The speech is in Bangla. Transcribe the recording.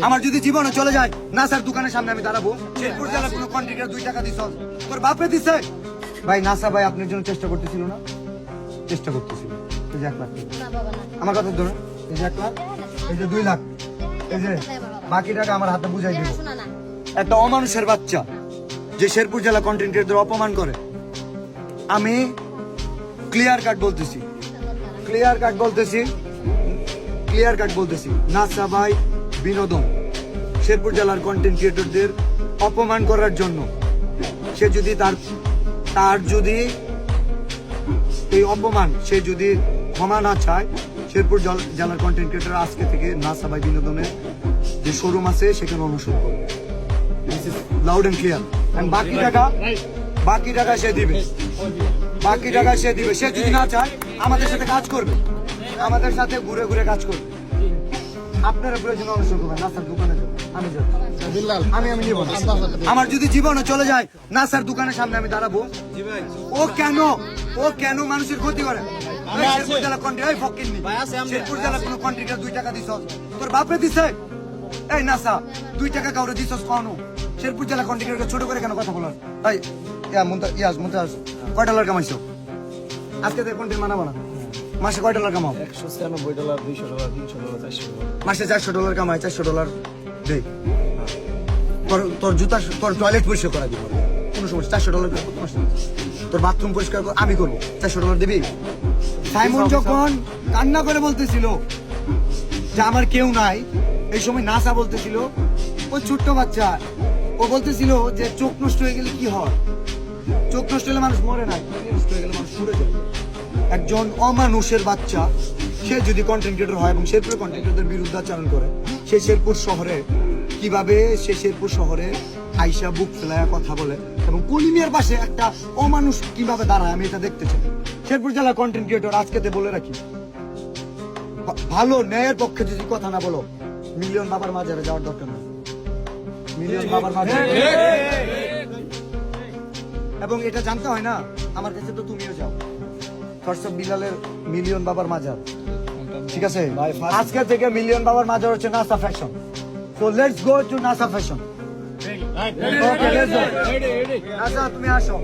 আমার যদি জীবনে চলে যায় না স্যার দোকানের সামনে আমি দাঁড়াবো। শেরপুর জেলার কোনো কন্ট্রাক্টর 2 টাকা দিছ তোর বাপরে দিছে ভাই। নাসা ভাই আপনার জন্য চেষ্টা করতেছিল না? চেষ্টা করতেছিল। এই যে 1 লাখ আমার কথা ধরুন, এই যে 1 লাখ, এই যে 2 লাখ, এই যে বাকি টাকা আমার হাতে বুঝাই দিব। একটা অমানুষের বাচ্চা যে শেরপুর জেলা কন্ট্রাক্টরদের অপমান করে, আমি ক্লিয়ার কাট বলতেছি, ক্লিয়ার কাট বলতেছি, ক্লিয়ার কাট বলতেছি, নাসা ভাই বিনোদন শেরপুর জেলার কন্টেন্ট ক্রিয়েটরদের অপমান করার জন্য সে যদি তার যদি এই অপমান সে যদি ক্ষমা না চায়, শেরপুর জেলার কন্টেন্ট ক্রিয়েটর আজকে থেকে নাসা ভাই বিনোদনের যে শোরুম আছে সেখানে অনুসরণ করবে। Loud and clear. বাকি টাকা সে দিবে, বাকি টাকা সে দিবে। সে যদি না চায় আমাদের সাথে কাজ করবে, আমাদের সাথে ঘুরে ঘুরে কাজ করবে। আপনারা প্রয়োজন অনুসরণ করবেন। নাসার দোকানে আমি আমি নিব না। আমার যদি জীবনে চলে যায় নাসার দোকানের সামনে আমি দাঁড়াবো। ও কেন মানুষের ক্ষতি করে? শেরপুর জেলা শেরপুর জেলার কোনো কন্ট্রাক্টর 2 টাকা দিছ তোর বাপরে দিছে? এই নাসা 2 টাকা কাউরে দিছ কখনো? শেরপুর জেলা কন্ট্রাক্টরকে ছোট করে কেন কথা বলার? এই মুমতাজ কয় ডলার কামাইছো আজকে? কন্ট্রাক্ট মানাবো না। মাসে কয় ডলার কামাও? $196, $200, $300, $400। মাসে $400 কামাই, $400 দে। তোর জুতা, তোর টয়লেট পরিষ্কার করা দিব কোনো সমস্যা। $400 তোর বাথরুম পরিষ্কার আমি করবো, $400 দিবি? সাইমন যখন কান্না করে বলতেছিল যে আমার কেউ নাই, এই সময় নাসা বলতেছিল, ওই ছোট্ট বাচ্চা, ও বলতেছিল যে চোখ নষ্ট হয়ে গেলে কি হয়? চোখ নষ্ট হলে মানুষ মরে না, নষ্ট হয়ে গেলে মানুষ মরে যায়। একজন অমানুষের বাচ্চা সে যদি কন্টেন্ট ক্রিয়েটর হয় এবং শেরপুরের কন্টেন্ট ক্রিয়েটরদের বিরুদ্ধাচরণ করে, সে শেরপুর শহরে কিভাবে শেরপুর শহরে আইসা বুক ফেলায় কথা বলে এবং কলিমিয়ার পাশে একটা অমানুষ কিভাবে দাঁড়ায়, আমি এটা দেখতে চাই। শেরপুর জেলার কন্টেন্ট ক্রিয়েটর আজকে বলে রাখি, ভালো ন্যায়ের পক্ষে যদি কথা না বলো, মিলিয়ন বাবার মাজারে যাওয়ার দরকার নেই। মিলিয়ন বাবার মাজারে, এবং এটা জানতে হয় না, আমার কাছে তো তুমিও যাও, ফরসব বিলালের মিলিয়ন বাবার মাজার, ঠিক আছে? আজকে থেকে মিলিয়ন বাবার মাজার হচ্ছে NASA fashion. So let's go to NASA fashion. Okay, let's go. NASA তুমি আসো।